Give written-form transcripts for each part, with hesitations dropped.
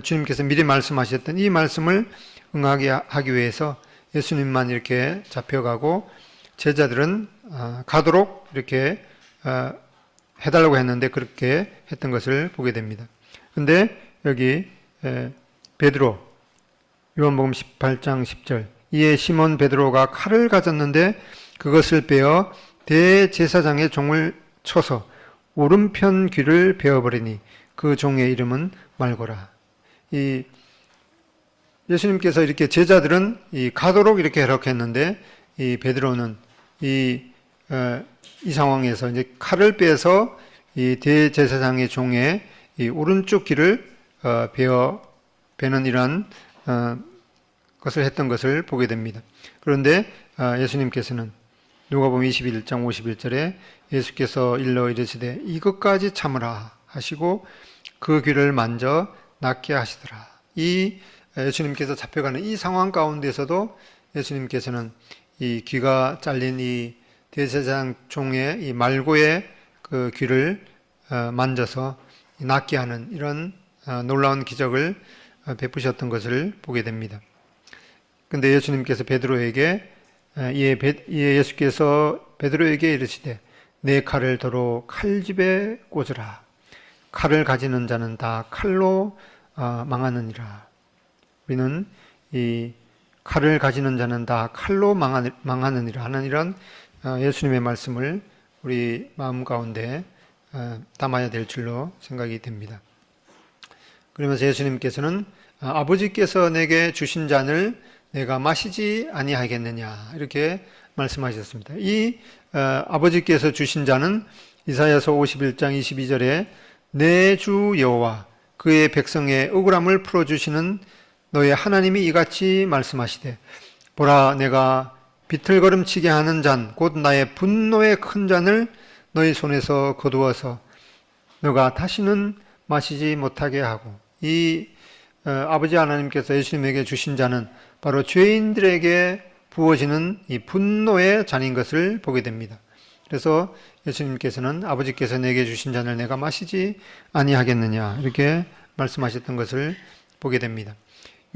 주님께서 미리 말씀하셨던 이 말씀을 응하게 하기 위해서 예수님만 이렇게 잡혀가고 제자들은 가도록 이렇게 해달라고 했는데 그렇게 했던 것을 보게 됩니다. 근데 여기 베드로, 요한복음 18장 10절, 이에 시몬 베드로가 칼을 가졌는데 그것을 빼어 대제사장의 종을 쳐서 오른편 귀를 베어버리니 그 종의 이름은 말고라. 이 예수님께서 이렇게 제자들은 가도록 이렇게 허락했는데 이 베드로는 이 상황에서 이제 칼을 빼서 이 대제사장의 종의 이 오른쪽 귀를 베는 이러한 것을 했던 것을 보게 됩니다. 그런데 예수님께서는 누가복음 21장 51절에 예수께서 일러 이르시되 이것까지 참으라 하시고 그 귀를 만져 낫게 하시더라. 이 예수님께서 잡혀가는 이 상황 가운데서도 예수님께서는 이 귀가 잘린 이 대제사장 종의 이 말고의 그 귀를 만져서 낫게 하는 이런 놀라운 기적을 베푸셨던 것을 보게 됩니다. 근데 예수님께서 베드로에게 이에 예수께서 베드로에게 이르시되 내 칼을 도로 칼집에 꽂으라. 칼을 가지는 자는 다 칼로 망하느니라. 우리는 이 칼을 가지는 자는 다 칼로 망하느니라 하는 이런 예수님의 말씀을 우리 마음 가운데 담아야 될 줄로 생각이 됩니다. 그러면서 예수님께서는 아버지께서 내게 주신 잔을 내가 마시지 아니하겠느냐 이렇게 말씀하셨습니다. 이 아버지께서 주신 잔은 이사야서 51장 22절에 내 주 여호와 그의 백성의 억울함을 풀어주시는 너의 하나님이 이같이 말씀하시되 보라 내가 비틀거름치게 하는 잔 곧 나의 분노의 큰 잔을 너희 손에서 거두어서 너가 다시는 마시지 못하게 하고 이 아버지 하나님께서 예수님에게 주신 잔은 바로 죄인들에게 부어지는 이 분노의 잔인 것을 보게 됩니다. 그래서 예수님께서는 아버지께서 내게 주신 잔을 내가 마시지 아니하겠느냐 이렇게 말씀하셨던 것을 보게 됩니다.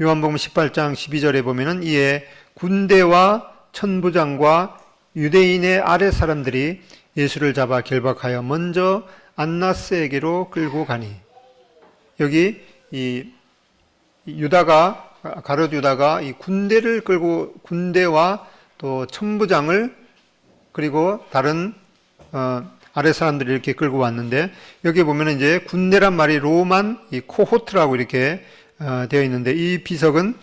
요한복음 18장 12절에 보면은 이에 군대와 천부장과 유대인의 아랫 사람들이 예수를 잡아 결박하여 먼저 안나스에게로 끌고 가니 여기 이 유다가 가룟 유다가 이 군대를 끌고 군대와 또 천부장을 그리고 다른 아랫 사람들이 이렇게 끌고 왔는데 여기 보면은 이제 군대란 말이 로만 이 코호트라고 이렇게 되어 있는데 이 비석은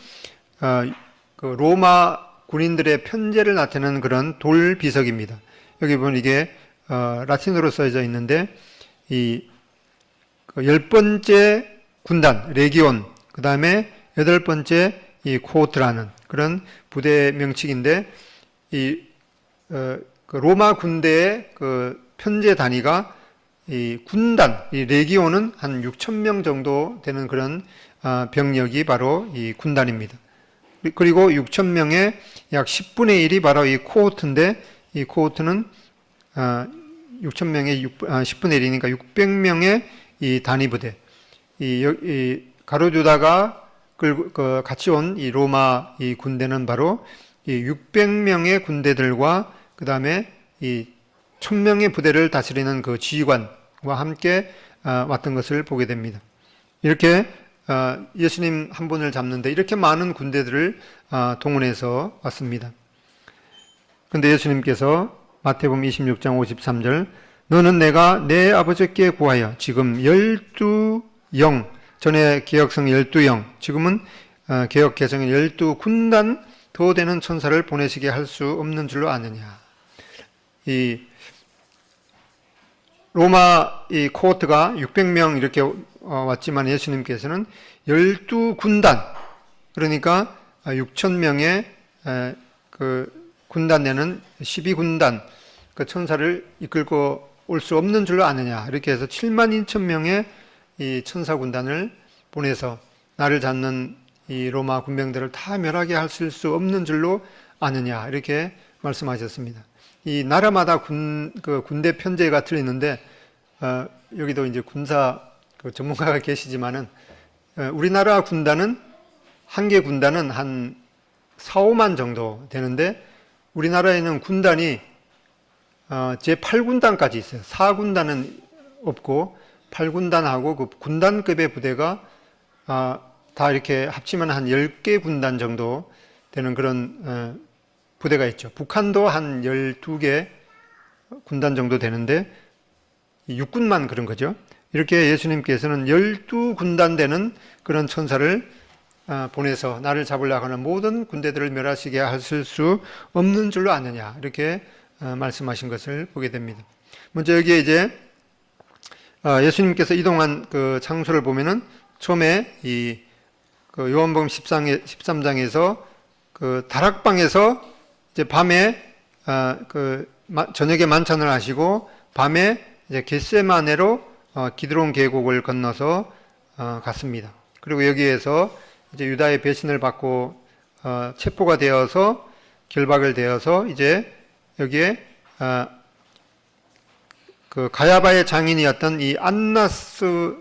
그 로마 군인들의 편제를 나타내는 그런 돌 비석입니다. 여기 보면 이게 라틴어로 써져 있는데 이 10번째 군단 레기온 그 다음에 8번째 이 코호트라는 그런 부대 명칭인데 이 그 로마 군대의 그 편제 단위가 이 군단 이 레기온은 한 6,000명 정도 되는 그런 병력이 바로 이 군단입니다. 그리고 6,000명의 약 10분의 1이 바로 이 코호트인데 이 코호트는 6,000명의 10분의 1이니까 600명의 이 단위 부대. 이 가룟 유다가 같이 온 이 로마 이 군대는 바로 이 600명의 군대들과 그 다음에 이 1,000명의 부대를 다스리는 그 지휘관과 함께 왔던 것을 보게 됩니다. 이렇게 예수님 한 분을 잡는데 이렇게 많은 군대들을 동원해서 왔습니다. 그런데 예수님께서 마태복음 26장 53절 너는 내가 내 아버지께 구하여 지금 12영 전에 개혁성 12영 지금은 개혁 개정의 12군단 더 되는 천사를 보내시게 할 수 없는 줄로 아느냐. 이 로마 이 코호트가 600명 이렇게 왔지만 예수님께서는 12군단 그러니까 6,000명의 그 군단 내는 12군단 그 천사를 이끌고 올 수 없는 줄로 아느냐 이렇게 해서 72,000명의 이 천사 군단을 보내서 나를 잡는 이 로마 군병들을 다 멸하게 하실 수 없는 줄로 아느냐 이렇게 말씀하셨습니다. 이 나라마다 군대 편제가 틀리는데 여기도 이제 군사 그 전문가가 계시지만은 우리나라 군단은 한 개 군단은 한 4, 5만 정도 되는데 우리나라에는 군단이 제8군단까지 있어요. 4군단은 없고 8군단하고 그 군단급의 부대가 다 이렇게 합치면 한 10개 군단 정도 되는 그런 부대가 있죠. 북한도 한 12개 군단 정도 되는데 육군만 그런 거죠. 이렇게 예수님께서는 12군단 되는 그런 천사를 보내서 나를 잡으려고 하는 모든 군대들을 멸하시게 하실 수 없는 줄로 아느냐 이렇게 말씀하신 것을 보게 됩니다. 먼저 여기에 이제 예수님께서 이동한 그 장소를 보면은 처음에 그 요한복음 13장에서 그 다락방에서 이제 밤에 저녁에 만찬을 하시고 밤에 이제 겟세마네로 기드론 계곡을 건너서 갔습니다. 그리고 여기에서 이제 유다의 배신을 받고 체포가 되어서 결박을 되어서 이제 여기에 그 가야바의 장인이었던 이 안나스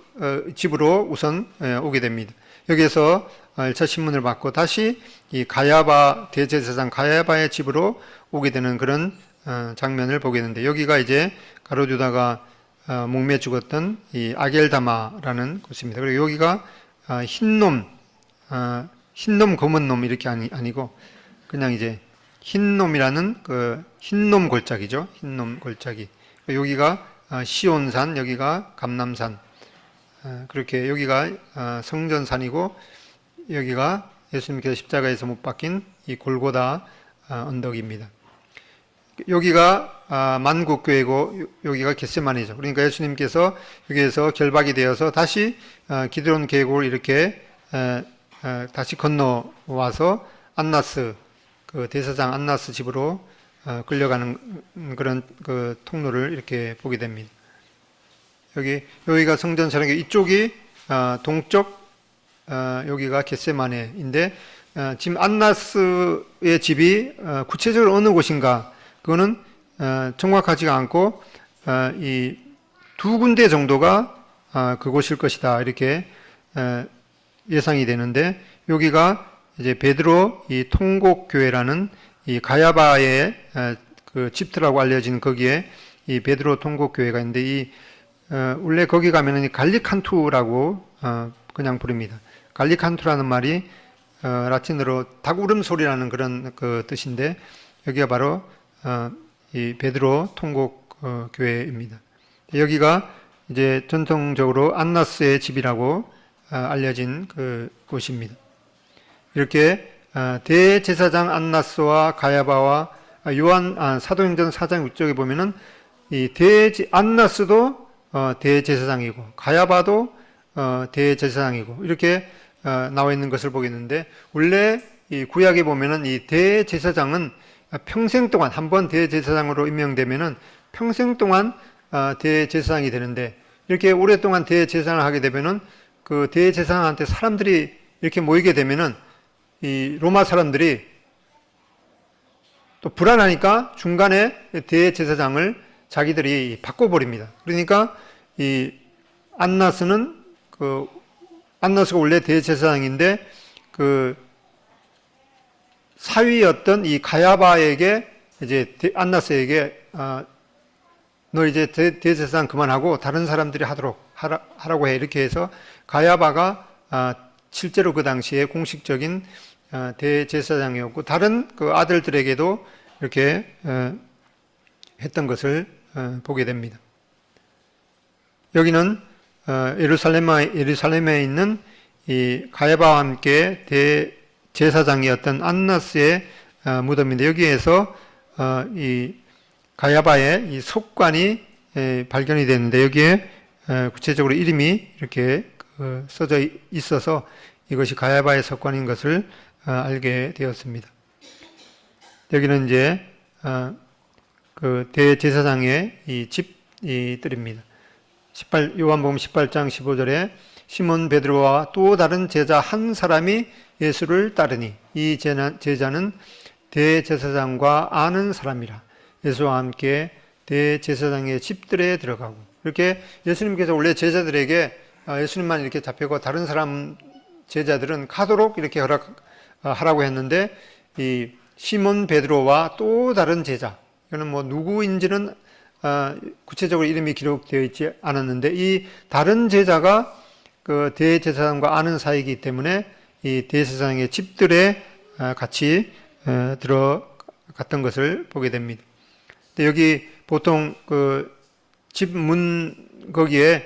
집으로 우선 오게 됩니다. 여기에서 1차 신문을 받고 다시 이 가야바 대제사장 가야바의 집으로 오게 되는 그런 장면을 보게 되는데 여기가 이제 가롯 유다가 목매 죽었던 이 아겔다마라는 곳입니다. 그리고 여기가 흰놈 검은 놈 이렇게 아니고 그냥 이제 흰놈이라는 그 흰놈 골짜기죠. 흰놈 골짜기. 여기가 시온산, 여기가 감람산. 그렇게 여기가 성전산이고 여기가 예수님께서 십자가에서 못 박힌 이 골고다 언덕입니다. 여기가 만국교회고 여기가 겟세마네죠. 그러니까 예수님께서 여기에서 결박이 되어서 다시 기드론 계곡을 이렇게 다시 건너와서 안나스 그 대사장 안나스 집으로 끌려가는 그런 그 통로를 이렇게 보게 됩니다. 여기가 성전사랑 이쪽이 동쪽 여기가 겟세마네인데 지금 안나스의 집이 구체적으로 어느 곳인가 그거는 정확하지가 않고 이 두 군데 정도가 그곳일 것이다 이렇게 예상이 되는데 여기가 이제 베드로 이 통곡교회라는 이 가야바의 그 집터라고 알려진 거기에 이 베드로 통곡교회가 있는데 이 원래 거기 가면은 갈리칸투라고 그냥 부릅니다. 갈리칸투라는 말이 라틴어로 닭 울음소리라는 그런 그 뜻인데 여기가 바로 이 베드로 통곡교회입니다. 여기가 이제 전통적으로 안나스의 집이라고 알려진 그 곳입니다. 이렇게 대제사장 안나스와 가야바와 사도행전 4장 6절에 보면은 이 안나스도 대제사장이고 가야바도 대제사장이고 이렇게 나와 있는 것을 보겠는데 원래 이 구약에 보면은 이 대제사장은 평생 동안 한번 대제사장으로 임명되면은 평생 동안 대제사장이 되는데 이렇게 오랫동안 대제사장을 하게 되면은 그 대제사장한테 사람들이 이렇게 모이게 되면은 이 로마 사람들이 또 불안하니까 중간에 대제사장을 자기들이 바꿔버립니다. 그러니까 이 안나스가 원래 대제사장인데 그 사위였던 이 가야바에게 이제 안나스에게 너 이제 대제사장 그만하고 다른 사람들이 하라고 해 이렇게 해서 가야바가 실제로 그 당시에 공식적인 대제사장이었고 다른 그 아들들에게도 이렇게 했던 것을 보게 됩니다. 여기는 예루살렘에 있는 이 가야바와 함께 대제사장이었던 안나스의 무덤인데 여기에서 이 가야바의 이 속관이 발견이 됐는데 여기에 구체적으로 이름이 이렇게 써져 있어서 이것이 가야바의 속관인 것을 알게 되었습니다. 여기는 이제 그 대제사장의 이 집들입니다. 요한복음 18장 15절에 시몬 베드로와 또 다른 제자 한 사람이 예수를 따르니 이 제자는 대제사장과 아는 사람이라 예수와 함께 대제사장의 집들에 들어가고 이렇게 예수님께서 원래 제자들에게 예수님만 이렇게 잡혀고 다른 사람 제자들은 가도록 이렇게 하라고 했는데 이 시몬 베드로와 또 다른 제자, 이거는 뭐 누구인지는 구체적으로 이름이 기록되어 있지 않았는데 이 다른 제자가 그 대제사장과 아는 사이이기 때문에 이 대제사장의 집들에 같이 들어갔던 것을 보게 됩니다. 근데 여기 보통 그 집 문 거기에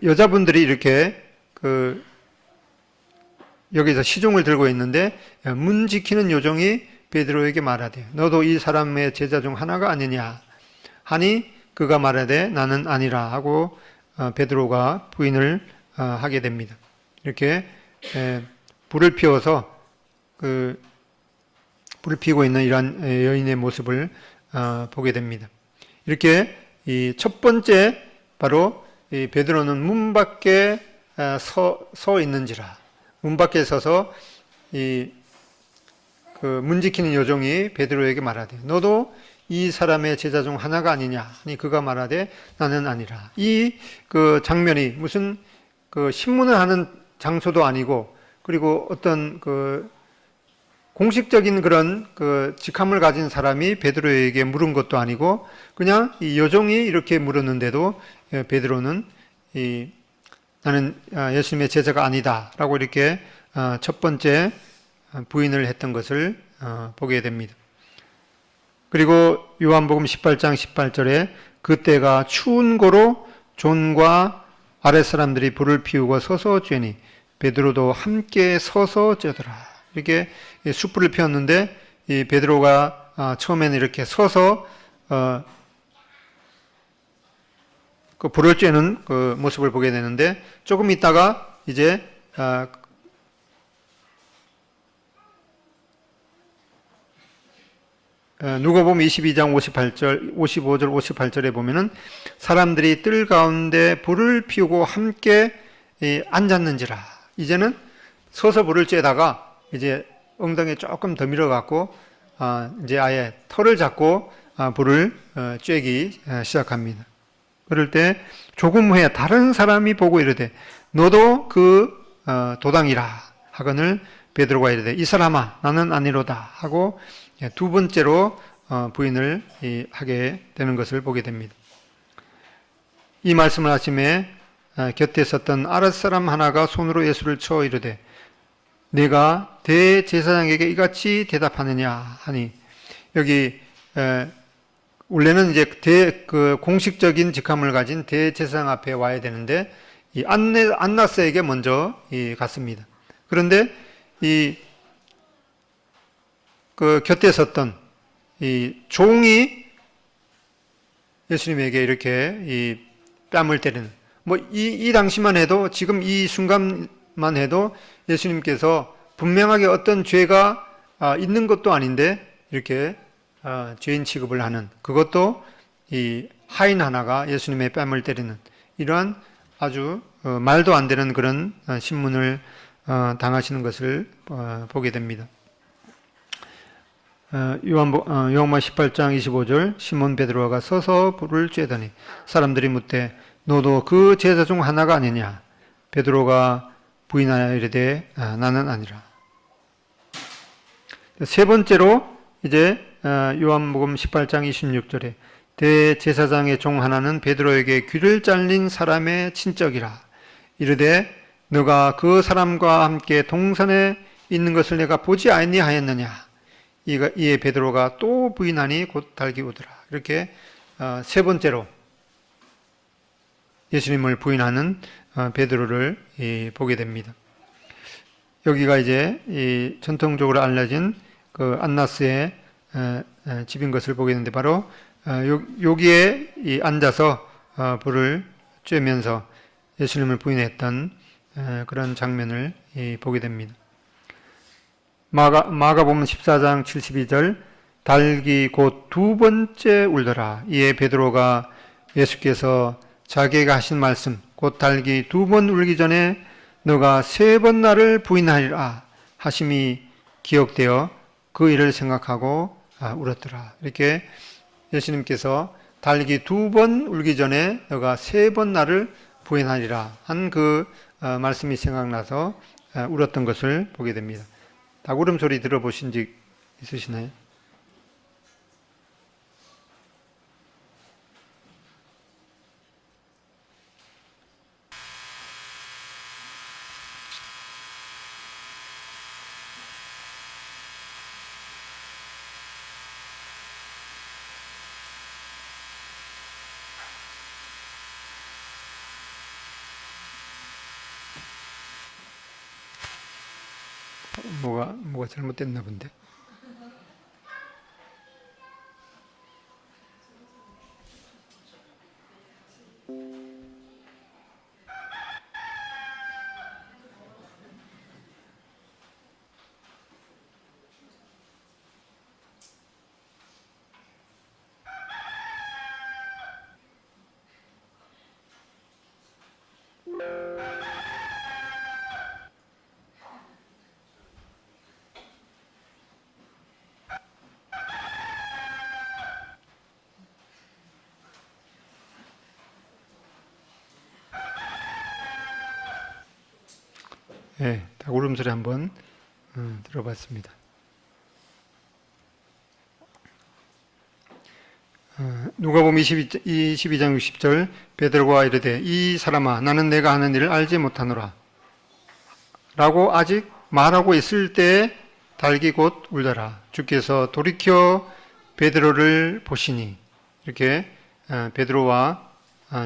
여자분들이 이렇게 그 여기서 시종을 들고 있는데 문 지키는 요정이 베드로에게 말하되 너도 이 사람의 제자 중 하나가 아니냐 하니 그가 말하되 나는 아니라 하고 베드로가 부인을 하게 됩니다. 이렇게 불을 피워서 그 불을 피우고 있는 이러한 여인의 모습을 보게 됩니다. 이렇게 이 첫 번째 바로 이 베드로는 문 밖에 서 있는지라, 문 밖에 서서 이 그 문 지키는 요정이 베드로에게 말하되 너도 이 사람의 제자 중 하나가 아니냐 하니 그가 말하되 나는 아니라. 이 그 장면이 무슨 그 신문을 하는 장소도 아니고 그리고 어떤 그 공식적인 그런 그 직함을 가진 사람이 베드로에게 물은 것도 아니고 그냥 이 요정이 이렇게 물었는데도 베드로는 나는 예수님의 제자가 아니다라고 이렇게 첫 번째 부인을 했던 것을 보게 됩니다. 그리고 요한복음 18장 18절에 그때가 추운 고로 존과 아랫 사람들이 불을 피우고 서서 쬐니 베드로도 함께 서서 쬐더라. 이렇게 숯불을 피웠는데 이 베드로가 처음에는 이렇게 서서 그 불을 쬐는 그 모습을 보게 되는데 조금 있다가 이제 누가복음 22장 58절, 55절, 58절에 보면은 사람들이 뜰 가운데 불을 피우고 함께 앉았는지라. 이제는 서서 불을 쬐다가 이제 엉덩이에 조금 더 밀어갖고 이제 아예 털을 잡고 불을 쬐기 시작합니다. 그럴 때 조금 후에 다른 사람이 보고 이르되 너도 그 도당이라 하거늘 베드로가 이르되 이 사람아 나는 아니로다 하고 두 번째로 부인을 하게 되는 것을 보게 됩니다. 이 말씀을 하심에 곁에 있었던 아랫 사람 하나가 손으로 예수를 쳐 이르되 내가 대제사장에게 이같이 대답하느냐 하니 여기 원래는 이제 그 공식적인 직함을 가진 대제사장 앞에 와야 되는데 이 안나스에게 먼저 갔습니다. 그런데 그 곁에 섰던 이 종이 예수님에게 이렇게 이 뺨을 때리는, 뭐 이 당시만 해도, 지금 이 순간만 해도 예수님께서 분명하게 어떤 죄가 있는 것도 아닌데 이렇게 죄인 취급을 하는, 그것도 이 하인 하나가 예수님의 뺨을 때리는 이러한 아주 말도 안 되는 그런 신문을 당하시는 것을 보게 됩니다. 요한복음 18장 25절 시몬 베드로가 서서 불을 쬐더니 사람들이 묻되 너도 그 제자 중 하나가 아니냐? 베드로가 부인하여 이르되 나는 아니라. 세 번째로 이제 요한복음 18장 26절에 대제사장의 종 하나는 베드로에게 귀를 잘린 사람의 친척이라 이르되 너가 그 사람과 함께 동산에 있는 것을 내가 보지 아니하였느냐? 이에 베드로가 또 부인하니 곧 달기 오더라. 이렇게 세 번째로 예수님을 부인하는 베드로를 보게 됩니다. 여기가 이제 전통적으로 알려진 그 안나스의 집인 것을 보게 되는데 바로 여기에 앉아서 불을 쬐면서 예수님을 부인했던 그런 장면을 보게 됩니다. 마가복음 14장 72절 달기 곧 두 번째 울더라. 이에 베드로가 예수께서 자기에게 하신 말씀 곧 달기 두 번 울기 전에 너가 세 번 나를 부인하리라 하심이 기억되어 그 일을 생각하고 울었더라. 이렇게 예수님께서 달기 두 번 울기 전에 너가 세 번 나를 부인하리라 한 그 말씀이 생각나서 울었던 것을 보게 됩니다. 닭 울음소리 들어보신 적 있으시나요? 뭐가 잘못됐나 본데. 예, 닭 울음소리 한번 들어봤습니다. 누가복음 22장 60절 베드로가 이르되 이 사람아 나는 내가 하는 일을 알지 못하노라 라고 아직 말하고 있을 때에 닭이 곧 울더라. 주께서 돌이켜 베드로를 보시니 이렇게 베드로와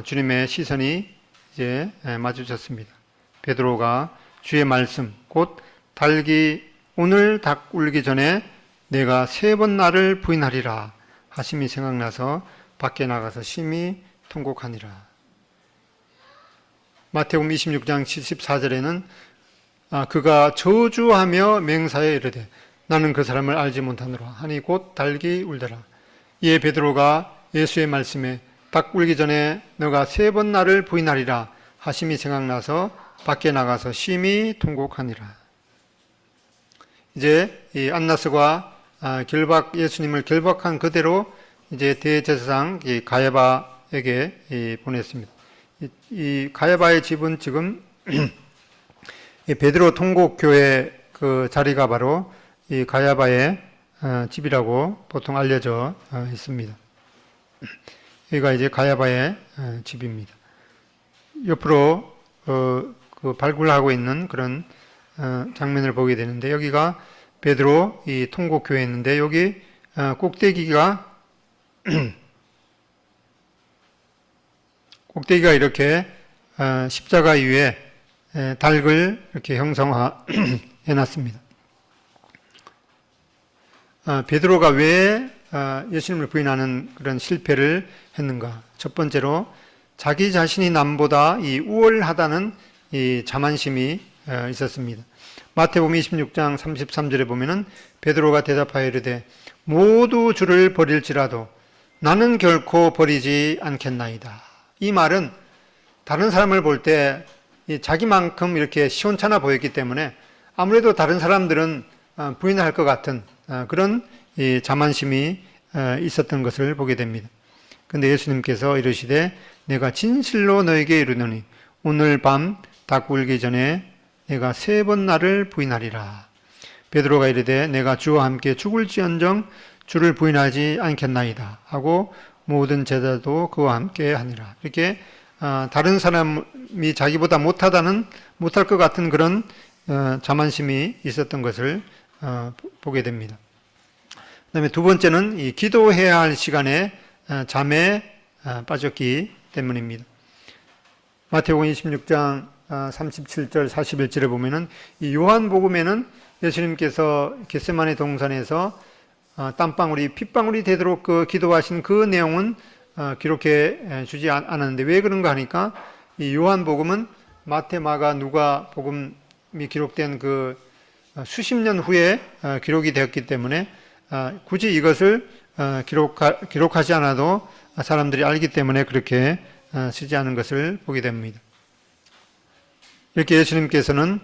주님의 시선이 이제 마주쳤습니다. 베드로가 주의 말씀 곧 닭이 오늘 닭 울기 전에 내가 3번 나를 부인하리라 하심이 생각나서 밖에 나가서 심히 통곡하니라. 마태복음 26장 74절에는 그가 저주하며 맹사에 이르되 나는 그 사람을 알지 못하노라 하니 곧 닭이 울더라. 이에 베드로가 예수의 말씀에 닭 울기 전에 너가 3번 나를 부인하리라 하심이 생각나서 밖에 나가서 심히 통곡하니라. 이제 이 안나스가 예수님을 결박한 그대로 이제 대제사장 가야바에게 보냈습니다. 이 가야바의 집은 지금 베드로 통곡교회 그 자리가 바로 이 가야바의 집이라고 보통 알려져 있습니다. 여기가 이제 가야바의 집입니다. 옆으로 그 발굴하고 있는 그런 장면을 보게 되는데 여기가 베드로 이 통곡교회였는데 여기 꼭대기가 이렇게 십자가 위에 닭을 이렇게 형성해 놨습니다. 베드로가 왜 예수님을 부인하는 그런 실패를 했는가? 첫 번째로 자기 자신이 남보다 이 우월하다는 이 자만심이 있었습니다. 마태복음 26장 33절에 보면은 베드로가 대답하여 이르되 모두 주를 버릴지라도 나는 결코 버리지 않겠나이다. 이 말은 다른 사람을 볼 때 자기만큼 이렇게 시원찮아 보였기 때문에 아무래도 다른 사람들은 부인할 것 같은 그런 자만심이 있었던 것을 보게 됩니다. 그런데 예수님께서 이르시되 내가 진실로 너에게 이르노니 오늘 밤 닭 울기 전에 내가 3번 나를 부인하리라. 베드로가 이르되 내가 주와 함께 죽을지언정 주를 부인하지 않겠나이다 하고 모든 제자도 그와 함께 하니라. 이렇게 다른 사람이 자기보다 못할 것 같은 그런 자만심이 있었던 것을 보게 됩니다. 그다음에 두 번째는 이 기도해야 할 시간에 잠에 빠졌기 때문입니다. 마태복음 26장 37절 41절에 보면은 이 요한복음에는 예수님께서 겟세마네 동산에서 땀방울이 핏방울이 되도록 기도하신 그 내용은 기록해 주지 않았는데 왜 그런가 하니까 이 요한복음은 마태, 마가, 누가 복음이 기록된 그 수십 년 후에 기록이 되었기 때문에 굳이 이것을 기록하지 않아도 사람들이 알기 때문에 그렇게 쓰지 않은 것을 보게 됩니다. 이렇게 예수님께서는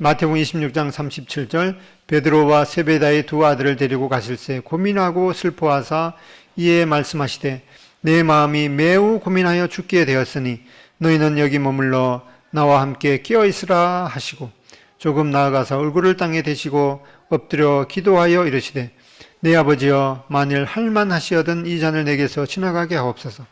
마태복음 26장 37절 베드로와 세베다의 두 아들을 데리고 가실새 고민하고 슬퍼하사 이에 말씀하시되 내 마음이 매우 고민하여 죽게 되었으니 너희는 여기 머물러 나와 함께 깨어 있으라 하시고 조금 나아가서 얼굴을 땅에 대시고 엎드려 기도하여 이르시되 내 아버지여 만일 할만하시어든 이 잔을 내게서 지나가게 하옵소서.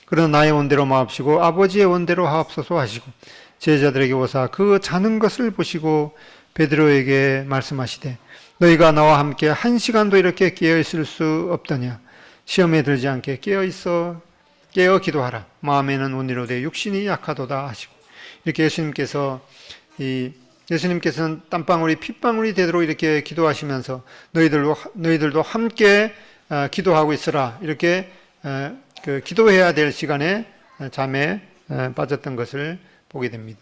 그러나 나의 원대로 마옵시고 아버지의 원대로 하옵소서 하시고 제자들에게 오사 그 자는 것을 보시고 베드로에게 말씀하시되 너희가 나와 함께 1시간도 이렇게 깨어 있을 수 없더냐. 시험에 들지 않게 깨어 기도하라. 마음에는 온유로되 육신이 약하도다 하시고 이렇게 예수님께서는 땀방울이 핏방울이 되도록 이렇게 기도하시면서 너희들도 함께 기도하고 있으라. 이렇게 기도해야 될 시간에 잠에 빠졌던 것을 보게 됩니다.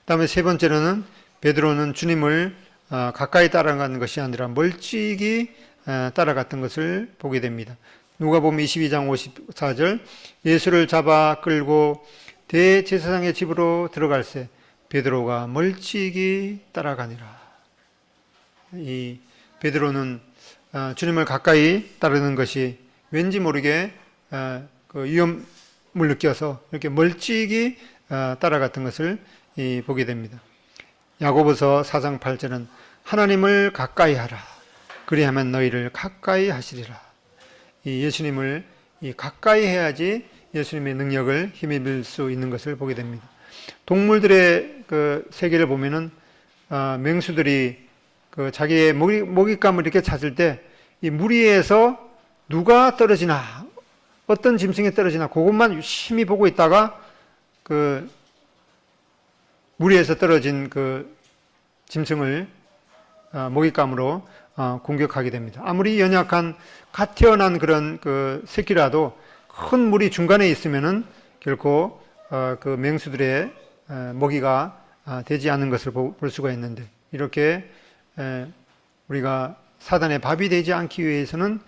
다음에 세 번째로는 베드로는 주님을 가까이 따라가는 것이 아니라 멀찍이 따라갔던 것을 보게 됩니다. 누가복음 22장 54절 예수를 잡아 끌고 대제사장의 집으로 들어갈새 베드로가 멀찍이 따라가니라. 이 베드로는 주님을 가까이 따르는 것이 왠지 모르게 그 위험을 느껴서 이렇게 멀찍이 따라갔던 것을 보게 됩니다. 야고보서 4장 8절은 하나님을 가까이 하라. 그리하면 너희를 가까이 하시리라. 이 예수님을 가까이 해야지 예수님의 능력을 힘입을 수 있는 것을 보게 됩니다. 동물들의 그 세계를 보면은 맹수들이 그 자기의 먹잇감을 이렇게 찾을 때 이 무리에서 누가 떨어지나 어떤 짐승이 떨어지나 그것만 유심히 보고 있다가 그 무리에서 떨어진 그 짐승을 먹잇감으로 공격하게 됩니다. 아무리 연약한 갓 태어난 그런 그 새끼라도 큰 물이 중간에 있으면은 결코 그 맹수들의 먹이가 되지 않는 것을 볼 수가 있는데 이렇게 우리가 사단의 밥이 되지 않기 위해서는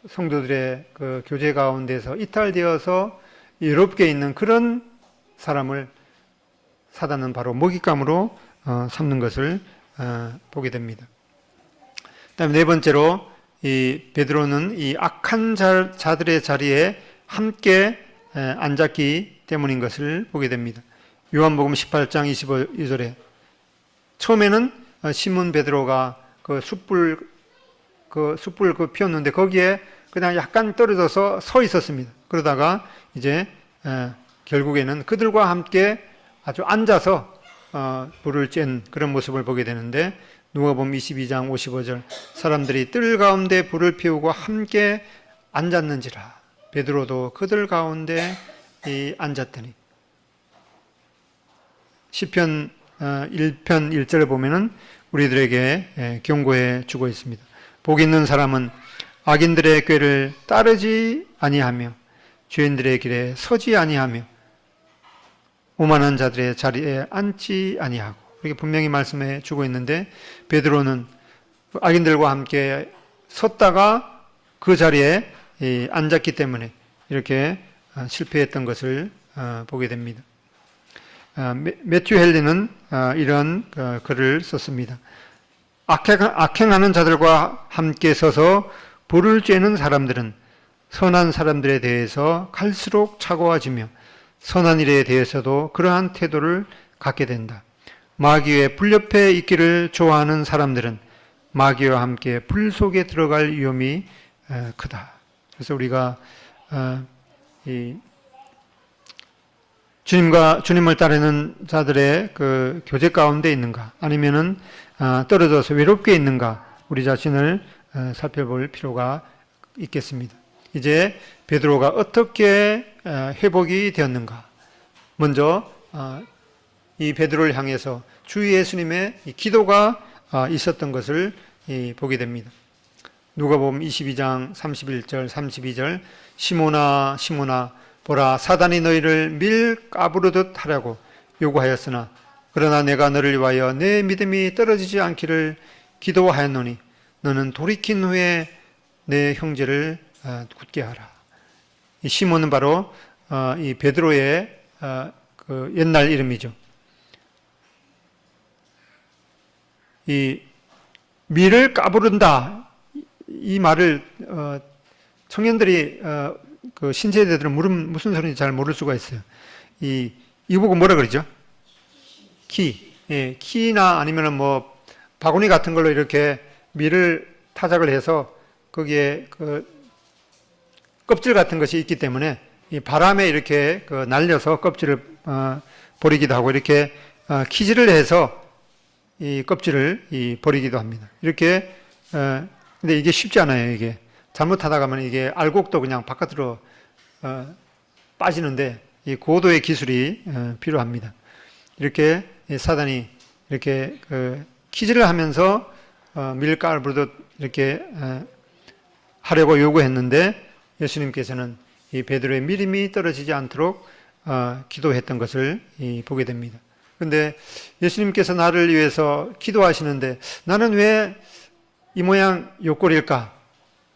성도들의 그 교제 가운데서 이탈되어서 외롭게 있는 그런 사람을 사단은 바로 먹잇감으로 삼는 것을 보게 됩니다. 그다음에 네 번째로 이 베드로는 이 악한 자들의 자리에 함께 앉았기 때문인 것을 보게 됩니다. 요한복음 18장 22절에 처음에는 시몬 베드로가 그 숯불 피웠는데 거기에 그냥 약간 떨어져서 서 있었습니다. 그러다가 이제 결국에는 그들과 함께 아주 앉아서 불을 쬐는 그런 모습을 보게 되는데 누가복음 22장 55절 사람들이 뜰 가운데 불을 피우고 함께 앉았는지라 베드로도 그들 가운데 앉았더니 시편 1편 1절에 보면은 우리들에게 경고해 주고 있습니다. 복 있는 사람은 악인들의 꾀를 따르지 아니하며 죄인들의 길에 서지 아니하며 오만한 자들의 자리에 앉지 아니하고 이렇게 분명히 말씀해 주고 있는데 베드로는 악인들과 함께 섰다가 그 자리에 앉았기 때문에 이렇게 실패했던 것을 보게 됩니다. 매튜 헨리는 이런 글을 썼습니다. 악행하는 자들과 함께 서서 불을 쬐는 사람들은 선한 사람들에 대해서 갈수록 차가워지며 선한 일에 대해서도 그러한 태도를 갖게 된다. 마귀의 불 옆에 있기를 좋아하는 사람들은 마귀와 함께 불 속에 들어갈 위험이 크다. 그래서 우리가 주님을 따르는 자들의 그 교제 가운데 있는가, 아니면은 떨어져서 외롭게 있는가, 우리 자신을 살펴볼 필요가 있겠습니다. 이제 베드로가 어떻게 회복이 되었는가? 먼저 이 베드로를 향해서 주 예수님의 기도가 있었던 것을 보게 됩니다. 누가복음 22장 31절 32절 시몬아 시몬아 보라 사단이 너희를 밀 까부르듯 하려고 요구하였으나 그러나 내가 너를 위하여 내 믿음이 떨어지지 않기를 기도하였노니 너는 돌이킨 후에 내 형제를 굳게 하라. 이 시몬은 바로 이 베드로의 그 옛날 이름이죠. 이 밀을 까부른다 이 말을 청년들이 그 신세대들은 무슨 소리인지 잘 모를 수가 있어요. 이거 보고 뭐라 그러죠? 키, 예, 키나 아니면은 뭐 바구니 같은 걸로 이렇게 밀을 타작을 해서 거기에 그 껍질 같은 것이 있기 때문에 이 바람에 이렇게 그 날려서 껍질을 버리기도 하고 이렇게 키질을 해서 이 껍질을 버리기도 합니다. 이렇게 근데 이게 쉽지 않아요. 이게 잘못하다 가면 이게 알곡도 그냥 바깥으로 빠지는데 이 고도의 기술이 필요합니다. 이렇게 사단이 이렇게 키질을 하면서 밀가루도 이렇게 하려고 요구했는데 예수님께서는 이 베드로의 믿음이 떨어지지 않도록 기도했던 것을 보게 됩니다. 그런데 예수님께서 나를 위해서 기도하시는데 나는 왜 이 모양 요꼴일까?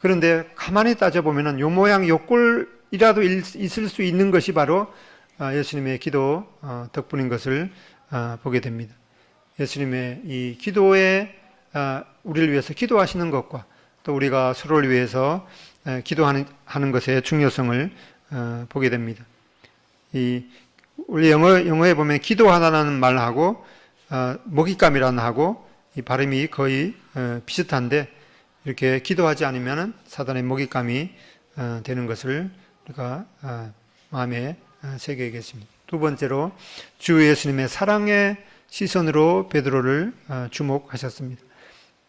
그런데 가만히 따져보면 요 모양 요꼴이라도 있을 수 있는 것이 바로 예수님의 기도 덕분인 것을 보게 됩니다. 예수님의 이 기도에 우리를 위해서 기도하시는 것과 또 우리가 서로를 위해서 기도하는 것의 중요성을 보게 됩니다. 우리 영어에 보면 기도하다는 말하고 먹잇감이라는 하고 이 발음이 거의 비슷한데 이렇게 기도하지 않으면 사단의 먹잇감이 되는 것을 우리가 마음에 새겨야겠습니다. 두 번째로 주 예수님의 사랑의 시선으로 베드로를 주목하셨습니다.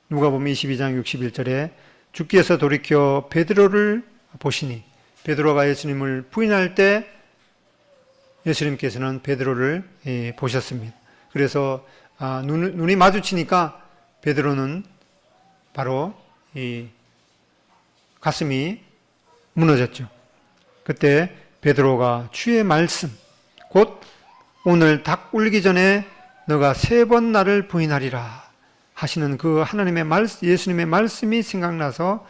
누가복음 22장 61절에 주께서 돌이켜 베드로를 보시니 베드로가 예수님을 부인할 때 예수님께서는 베드로를 보셨습니다. 그래서 눈이 마주치니까 베드로는 바로 이 가슴이 무너졌죠. 그때 베드로가 주의 말씀 곧 오늘 닭 울기 전에 너가 3번 나를 부인하리라 하시는 그 하나님의 말씀, 예수님의 말씀이 생각나서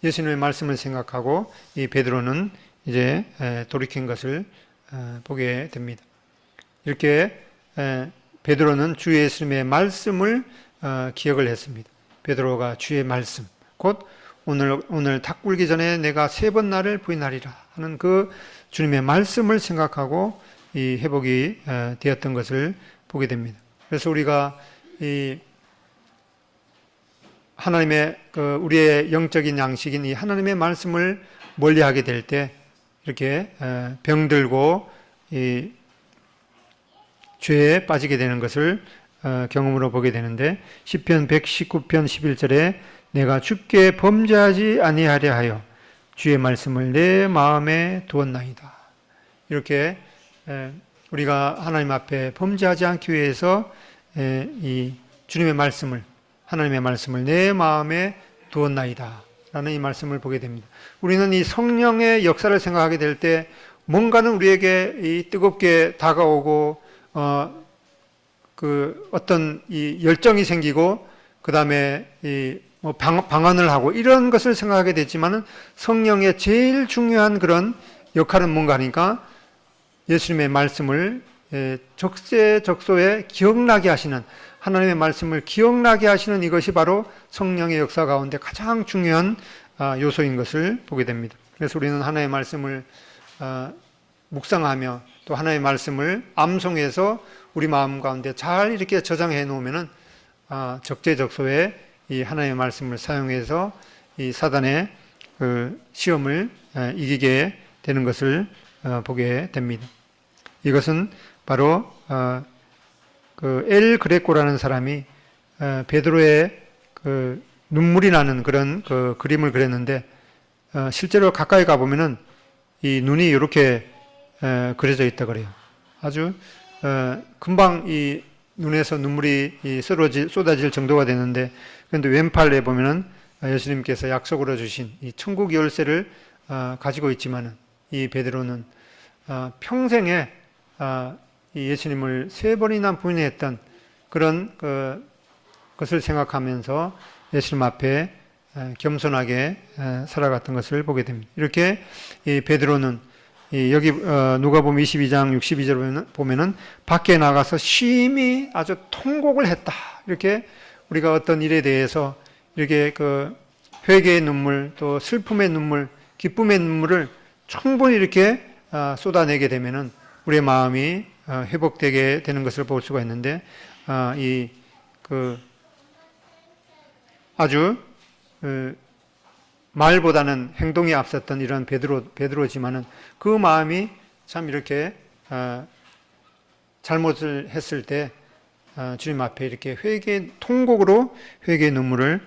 예수님의 말씀을 생각하고 이 베드로는 이제 돌이킨 것을 보게 됩니다. 이렇게 베드로는 주 예수님의 말씀을 기억을 했습니다. 베드로가 주의 말씀, 곧 오늘 닭 굴기 전에 내가 3번 나를 부인하리라 하는 그 주님의 말씀을 생각하고 이 회복이 되었던 것을 보게 됩니다. 그래서 우리가 이 하나님의 우리의 영적인 양식인 이 하나님의 말씀을 멀리하게 될 때 이렇게 병들고 이 죄에 빠지게 되는 것을 경험으로 보게 되는데 시편 119편 11절에 내가 주께 범죄하지 아니하려 하여 주의 말씀을 내 마음에 두었나이다. 이렇게 우리가 하나님 앞에 범죄하지 않기 위해서 이 주님의 말씀을 하나님의 말씀을 내 마음에 두었나이다 라는 이 말씀을 보게 됩니다. 우리는 이 성령의 역사를 생각하게 될 때 뭔가는 우리에게 이 뜨겁게 다가오고 어떤 이 열정이 생기고 그 다음에 뭐 방언을 하고 이런 것을 생각하게 되지만은 성령의 제일 중요한 그런 역할은 뭔가 하니까 예수님의 말씀을 적세적소에 기억나게 하시는 하나님의 말씀을 기억나게 하시는 이것이 바로 성령의 역사 가운데 가장 중요한 요소인 것을 보게 됩니다. 그래서 우리는 하나님의 말씀을 묵상하며 또 하나님의 말씀을 암송해서 우리 마음 가운데 잘 이렇게 저장해 놓으면은 적재적소에 이 하나님의 말씀을 사용해서 이 사단의 그 시험을 이기게 되는 것을 보게 됩니다. 이것은 바로 그 엘 그레코라는 사람이 베드로의 그 눈물이 나는 그런 그 그림을 그렸는데 실제로 가까이 가 보면은 이 눈이 이렇게 그려져 있다 그래요. 아주 금방 이 눈에서 눈물이 쏟아질 정도가 되는데 그런데 왼팔에 보면은 예수님께서 약속으로 주신 이 천국 열쇠를 가지고 있지만은 이 베드로는 평생에 이 예수님을 3번이나 부인했던 그런 것을 생각하면서 예수님 앞에 겸손하게 살아갔던 것을 보게 됩니다. 이렇게 이 베드로는 여기 누가복음 22장 62절 보면은 밖에 나가서 심히 아주 통곡을 했다. 이렇게 우리가 어떤 일에 대해서 이렇게 그 회개의 눈물, 또 슬픔의 눈물, 기쁨의 눈물을 충분히 이렇게 쏟아내게 되면은 우리의 마음이 회복되게 되는 것을 볼 수가 있는데, 이 그 아주 말보다는 행동이 앞섰던 이런 베드로지만은 그 마음이 참 이렇게 잘못을 했을 때 주님 앞에 이렇게 통곡으로 회개의 눈물을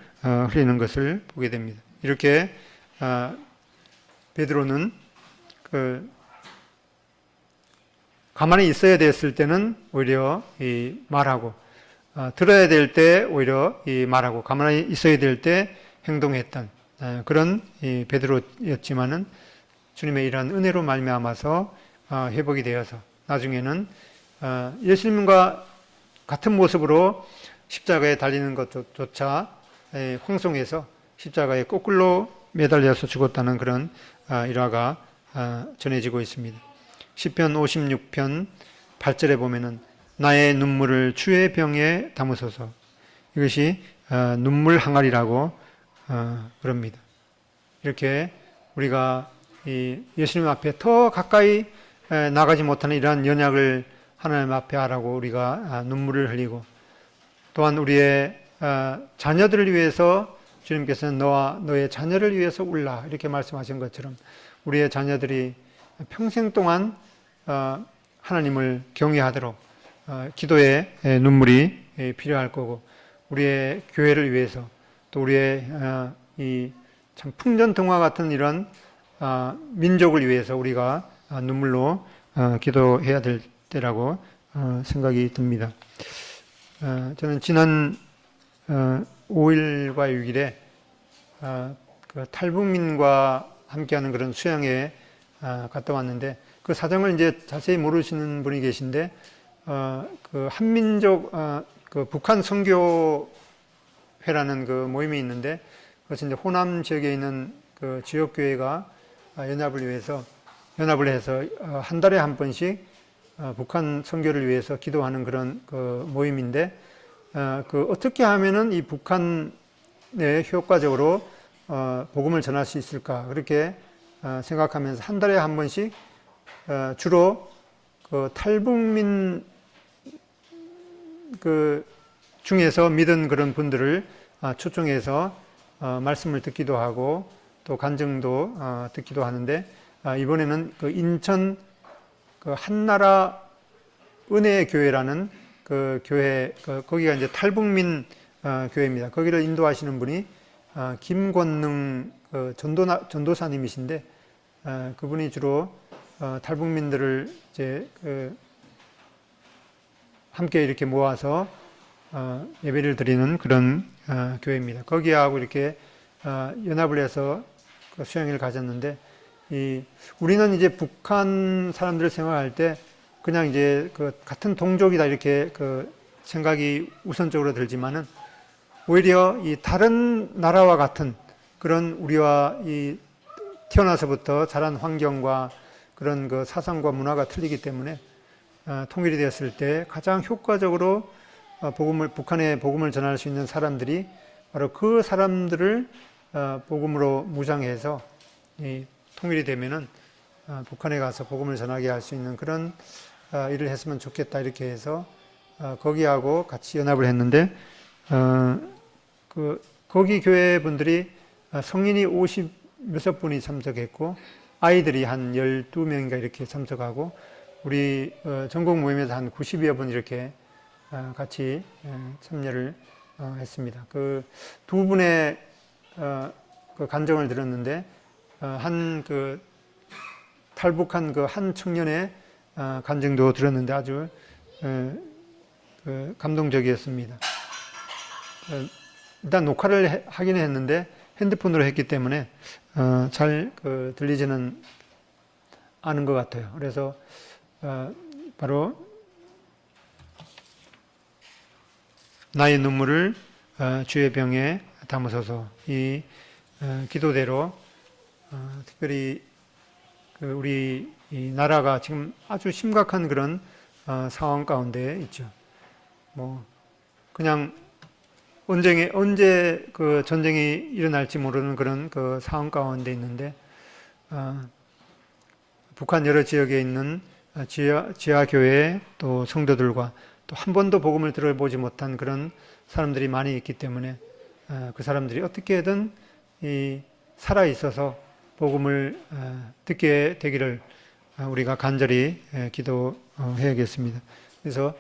흘리는 것을 보게 됩니다. 이렇게 베드로는 가만히 있어야 됐을 때는 오히려 말하고, 들어야 될 때 오히려 말하고, 가만히 있어야 될 때 행동했던 그런 베드로였지만은 주님의 이러한 은혜로 말미암아서 회복이 되어서 나중에는 예수님과 같은 모습으로 십자가에 달리는 것조차 황송해서 십자가에 거꾸로 매달려서 죽었다는 그런 일화가 전해지고 있습니다. 시편 56편 8절에 보면은 나의 눈물을 주의 병에 담으소서. 이것이 눈물 항아리라고 그럽니다. 이렇게 우리가 예수님 앞에 더 가까이 나가지 못하는 이러한 연약을 하나님 앞에 하라고 우리가 눈물을 흘리고, 또한 우리의 자녀들을 위해서 주님께서는 너와 너의 자녀를 위해서 울라 이렇게 말씀하신 것처럼 우리의 자녀들이 평생 동안 하나님을 경외하도록 기도의 눈물이 필요할 거고, 우리의 교회를 위해서 또 우리의 이 참 풍전등화 같은 이런 민족을 위해서 우리가 눈물로 기도해야 될 때라고 생각이 듭니다. 저는 지난 5일과 6일에 그 탈북민과 함께하는 그런 수양회에 갔다 왔는데, 그 사정을 이제 자세히 모르시는 분이 계신데, 그 한민족 그 북한 선교회라는 그 모임이 있는데, 그것은 이제 호남 지역에 있는 그 지역 교회가 연합을 해서 한 달에 한 번씩 북한 선교를 위해서 기도하는 그런 그 모임인데, 그 어떻게 하면은 이 북한에 효과적으로 복음을 전할 수 있을까 그렇게 생각하면서 한 달에 한 번씩 주로 그 탈북민 그 중에서 믿은 그런 분들을 초청해서 말씀을 듣기도 하고 또 간증도 듣기도 하는데, 이번에는 그 인천 그 한나라 은혜의 교회라는 그 교회, 거기가 이제 탈북민 교회입니다. 거기를 인도하시는 분이 김권능 전도사님이신데, 그분이 주로 탈북민들을 이제 함께 이렇게 모아서 예배를 드리는 그런 교회입니다. 거기하고 이렇게 연합을 해서 수양회를 가졌는데, 우리는 이제 북한 사람들을 생각할 때 그냥 이제 그 같은 동족이다 이렇게 그 생각이 우선적으로 들지만은, 오히려 이 다른 나라와 같은 그런 우리와 이 태어나서부터 자란 환경과 그런 그 사상과 문화가 틀리기 때문에 통일이 되었을 때 가장 효과적으로 북한에 복음을 전할 수 있는 사람들이 바로 그 사람들을 복음으로 무장해서 통일이 되면은 북한에 가서 복음을 전하게 할 수 있는 그런 일을 했으면 좋겠다 이렇게 해서 거기하고 같이 연합을 했는데, 거기 교회 분들이 성인이 50몇 분이 참석했고 아이들이 한 12명인가 이렇게 참석하고, 우리 전국 모임에서 한 90여 분 이렇게 같이 참여를 했습니다. 그 두 분의 그 간증을 들었는데, 한 그 탈북한 그 한 청년의 간증도 들었는데 아주 그 감동적이었습니다. 일단 녹화를 하기는 했는데 핸드폰으로 했기 때문에 잘 들리지는 않은 것 같아요. 그래서 바로 나의 눈물을 주의 병에 담으소서, 이 기도대로 특별히 우리 이 나라가 지금 아주 심각한 그런 상황 가운데 있죠. 뭐 그냥 언제 그 전쟁이 일어날지 모르는 그런 그 상황 가운데 있는데 북한 여러 지역에 있는 지하 교회 또 성도들과 또 한 번도 복음을 들어보지 못한 그런 사람들이 많이 있기 때문에 그 사람들이 어떻게든 살아 있어서 복음을 듣게 되기를 우리가 간절히 기도해야겠습니다. 그래서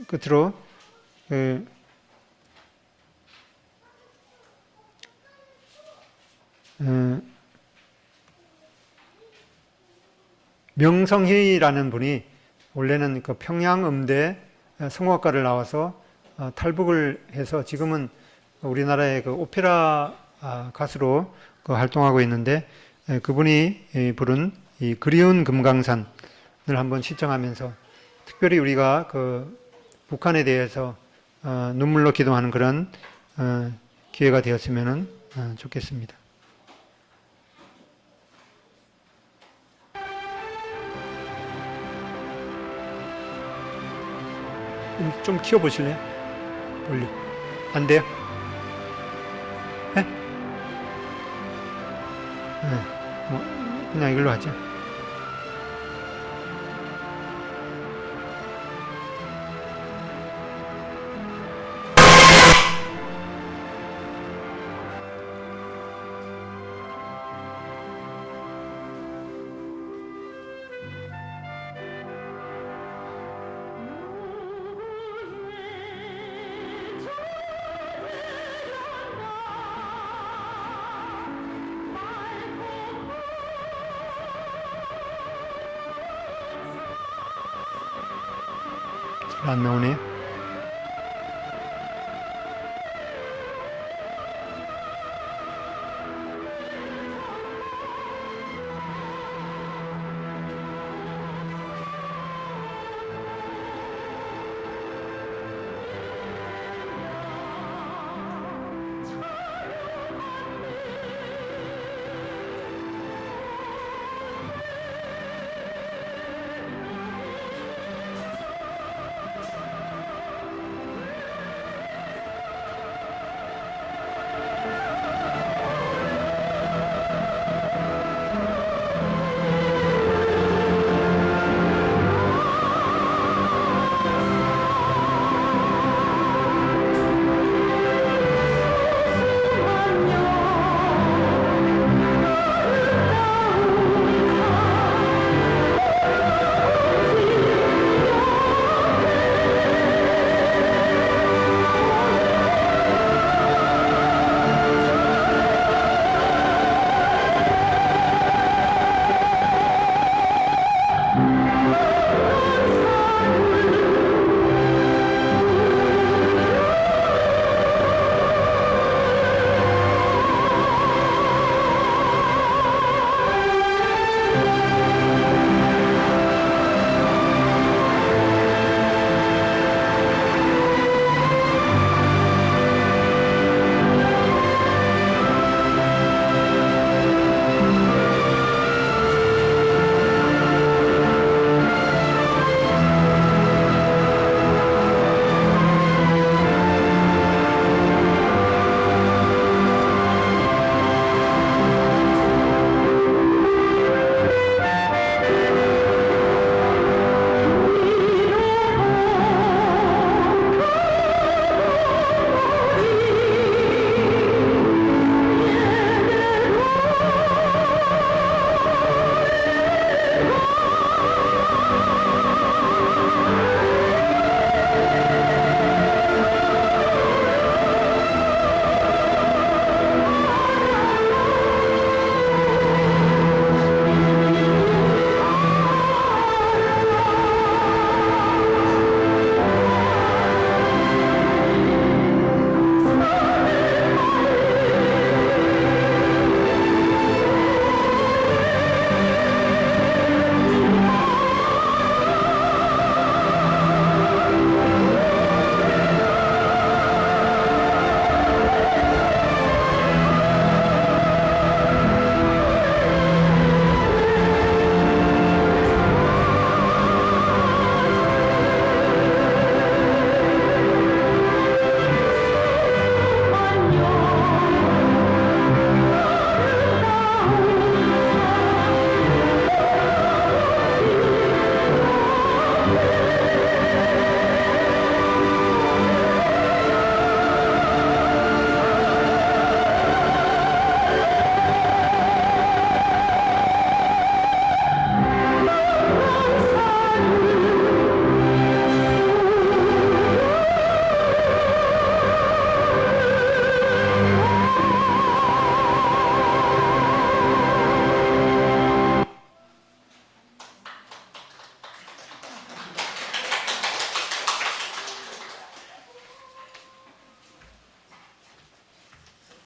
끝으로 명성희라는 분이 원래는 그 평양음대 성악과를 나와서 탈북을 해서 지금은 우리나라의 그 오페라 가수로 활동하고 있는데 그분이 부른 이 그리운 금강산을 한번 시청하면서 특별히 우리가 그 북한에 대해서 눈물로 기도하는 그런 기회가 되었으면 좋겠습니다. 좀 키워보실래요? 볼륨. 안 돼요? 네? 네. 뭐 그냥 이걸로 하죠. 안 나오네요.